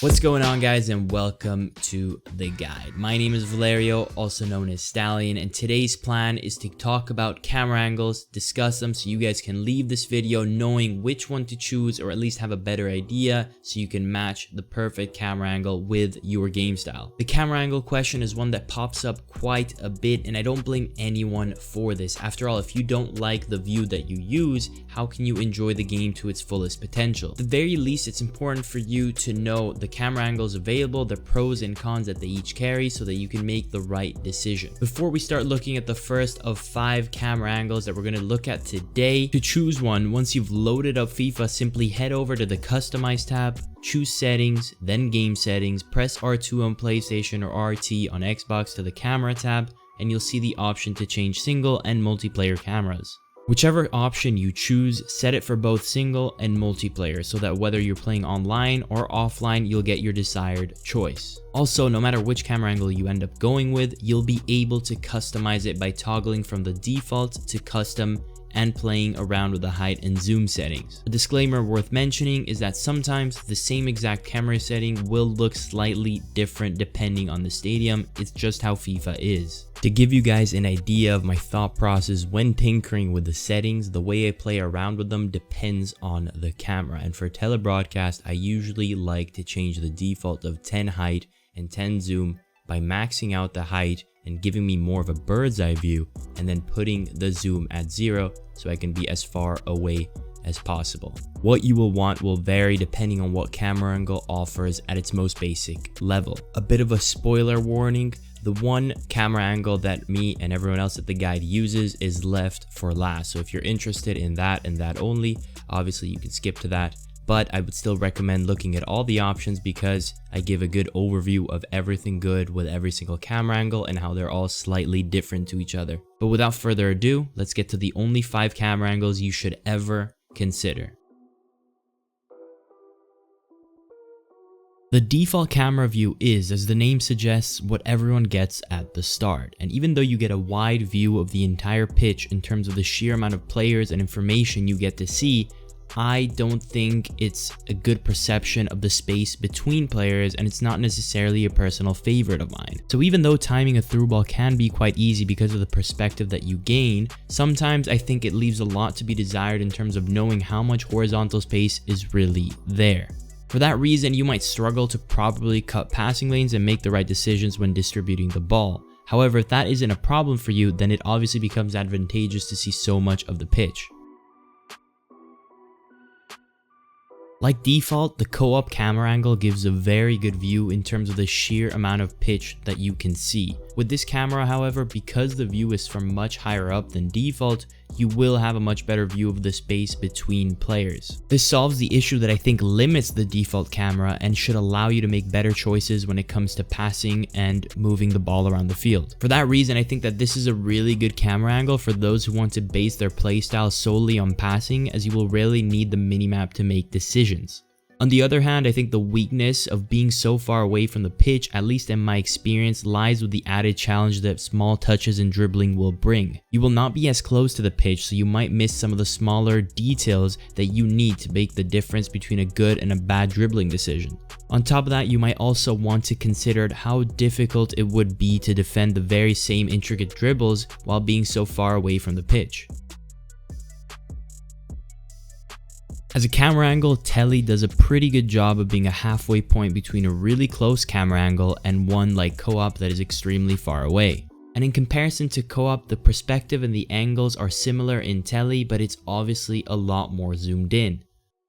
What's going on, guys, and welcome to the guide. My name is Valerio, also known as Stallion, and today's plan is to talk about camera angles, discuss them so you guys can leave this video knowing which one to choose, or at least have a better idea so you can match the perfect camera angle with your game style. The camera angle question is one that pops up quite a bit, and I don't blame anyone for this. After all, if you don't like the view that you use, how can you enjoy the game to its fullest potential? At the very least, it's important for you to know the camera angles available, the pros and cons that they each carry, so that you can make the right decision. Before we start looking at the first of 5 camera angles that we're going to look at today, to choose one, once you've loaded up FIFA, simply head over to the Customize tab, choose Settings, then Game Settings, press R2 on PlayStation or RT on Xbox to the Camera tab, and you'll see the option to change single and multiplayer cameras. Whichever option you choose, set it for both single and multiplayer so that whether you're playing online or offline, you'll get your desired choice. Also, no matter which camera angle you end up going with, you'll be able to customize it by toggling from the default to custom and playing around with the height and zoom settings. A disclaimer worth mentioning is that sometimes the same exact camera setting will look slightly different depending on the stadium. It's just how FIFA is. To give you guys an idea of my thought process when tinkering with the settings, the way I play around with them depends on the camera. And for telebroadcast, I usually like to change the default of 10 height and 10 zoom by maxing out the height and giving me more of a bird's eye view, and then putting the zoom at 0 so I can be as far away as possible. What you will want will vary depending on what camera angle offers at its most basic level. A bit of a spoiler warning, the one camera angle that me and everyone else at the guide uses is left for last. So if you're interested in that and that only, obviously you can skip to that. But I would still recommend looking at all the options because I give a good overview of everything good with every single camera angle and how they're all slightly different to each other. But without further ado, let's get to the only 5 camera angles you should ever consider. The default camera view is, as the name suggests, what everyone gets at the start. And even though you get a wide view of the entire pitch in terms of the sheer amount of players and information you get to see, I don't think it's a good perception of the space between players, and it's not necessarily a personal favorite of mine. So even though timing a through ball can be quite easy because of the perspective that you gain, sometimes I think it leaves a lot to be desired in terms of knowing how much horizontal space is really there. For that reason, you might struggle to properly cut passing lanes and make the right decisions when distributing the ball. However, if that isn't a problem for you, then it obviously becomes advantageous to see so much of the pitch. Like default, the co-op camera angle gives a very good view in terms of the sheer amount of pitch that you can see. With this camera, however, because the view is from much higher up than default, you will have a much better view of the space between players. This solves the issue that I think limits the default camera and should allow you to make better choices when it comes to passing and moving the ball around the field. For that reason, I think that this is a really good camera angle for those who want to base their playstyle solely on passing, as you will rarely need the minimap to make decisions. On the other hand, I think the weakness of being so far away from the pitch, at least in my experience, lies with the added challenge that small touches and dribbling will bring. You will not be as close to the pitch, so you might miss some of the smaller details that you need to make the difference between a good and a bad dribbling decision. On top of that, you might also want to consider how difficult it would be to defend the very same intricate dribbles while being so far away from the pitch. As a camera angle, tele does a pretty good job of being a halfway point between a really close camera angle and one like co-op that is extremely far away. And in comparison to co-op, the perspective and the angles are similar in tele, but it's obviously a lot more zoomed in.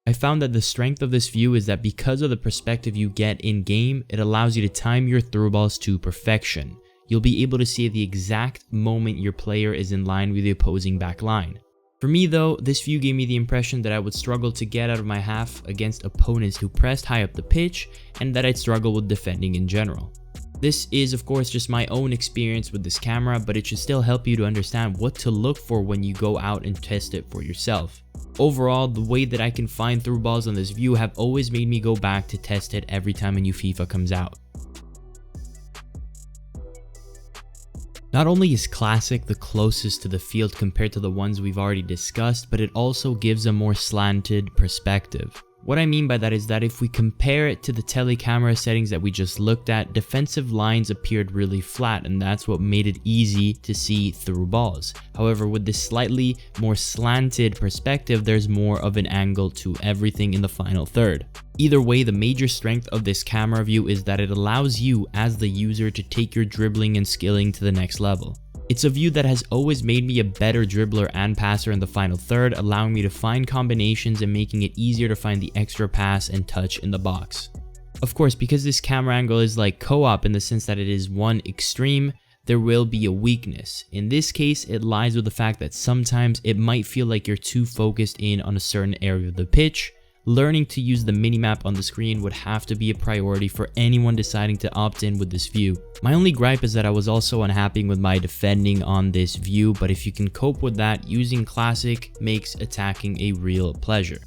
I found that the strength of this view is that because of the perspective you get in game, it allows you to time your through balls to perfection. You'll be able to see the exact moment your player is in line with the opposing back line. For me though, this view gave me the impression that I would struggle to get out of my half against opponents who pressed high up the pitch, and that I'd struggle with defending in general. This is of course just my own experience with this camera, but it should still help you to understand what to look for when you go out and test it for yourself. Overall, the way that I can find through balls on this view have always made me go back to test it every time a new FIFA comes out. Not only is Classic the closest to the field compared to the ones we've already discussed, but it also gives a more slanted perspective. What I mean by that is that if we compare it to the tele camera settings that we just looked at, defensive lines appeared really flat, and that's what made it easy to see through balls. However, with this slightly more slanted perspective, there's more of an angle to everything in the final third. Either way, the major strength of this camera view is that it allows you as the user to take your dribbling and skilling to the next level. It's a view that has always made me a better dribbler and passer in the final third, allowing me to find combinations and making it easier to find the extra pass and touch in the box. Of course, because this camera angle is like co-op in the sense that it is one extreme, there will be a weakness. In this case, it lies with the fact that sometimes it might feel like you're too focused in on a certain area of the pitch. Learning to use the minimap on the screen would have to be a priority for anyone deciding to opt in with this view. My only gripe is that I was also unhappy with my defending on this view, but if you can cope with that, using classic makes attacking a real pleasure.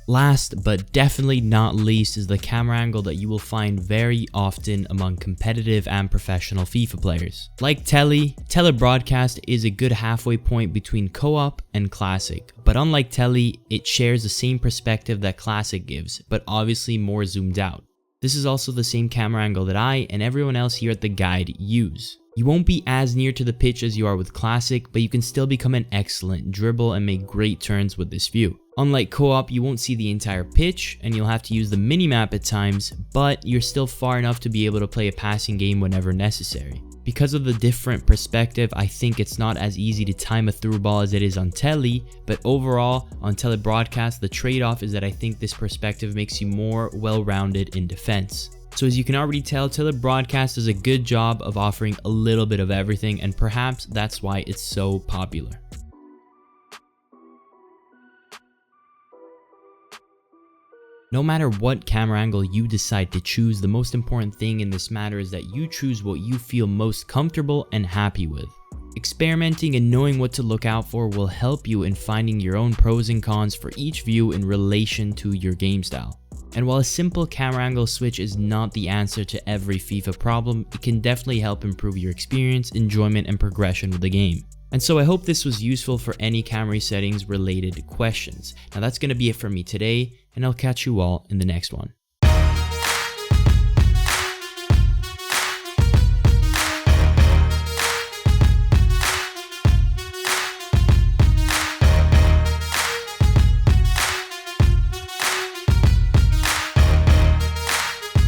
Last but definitely not least is the camera angle that you will find very often among competitive and professional FIFA players. Like tele broadcast is a good halfway point between co-op and classic, but unlike tele, it shares the same perspective that classic gives, but obviously more zoomed out. This is also the same camera angle that I and everyone else here at the guide use. You won't be as near to the pitch as you are with classic, but you can still become an excellent dribble and make great turns with this view. Unlike co-op, you won't see the entire pitch and you'll have to use the minimap at times, but you're still far enough to be able to play a passing game whenever necessary. Because of the different perspective, I think it's not as easy to time a through ball as it is on tele, but overall, on tele broadcast, the trade-off is that I think this perspective makes you more well-rounded in defense. So as you can already tell, tele broadcast does a good job of offering a little bit of everything, and perhaps that's why it's so popular. No matter what camera angle you decide to choose, the most important thing in this matter is that you choose what you feel most comfortable and happy with. Experimenting and knowing what to look out for will help you in finding your own pros and cons for each view in relation to your game style. And while a simple camera angle switch is not the answer to every FIFA problem, it can definitely help improve your experience, enjoyment, and progression with the game. And so I hope this was useful for any camera settings related questions. Now that's going to be it for me today, and I'll catch you all in the next one.